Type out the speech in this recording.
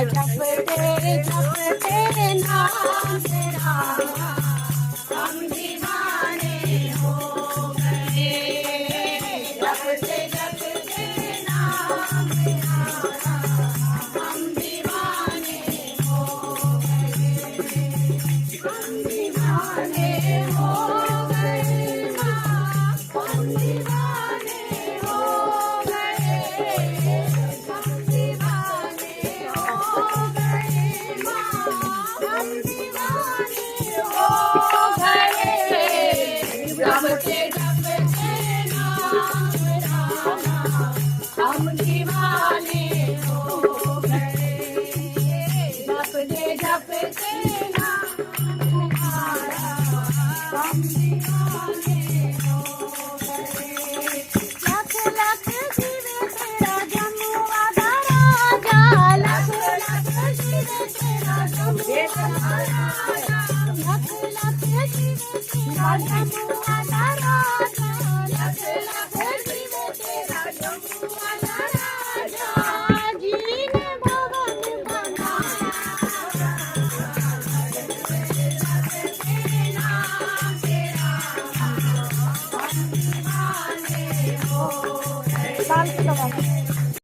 जपते जपते नाम तेरा हम दीवाने हो गए। जपते जपते नाम तेरा हम दीवाने हो गए। हम दीवाने हो गए माँ, हम दीवाने हो गए। हम दीवाने हो गए माँ, हम दीवाने हो गए। जपते जपते नाम रामा हम दीवाने हो गए। जपते जपते नाम तुम्हारा हम दीवाने हो गए। लख लख जीवे तेरा जमुआ दा राजा, लख लख जीवे तेरा जमुआ दा राजा, लख लख जीवे तेरा जमुआ दा राजा, लख लख जीवे तेरा जमुआ दा राजा। जीने भवन बनाया नाम तेरा हम दीवाने हो गए।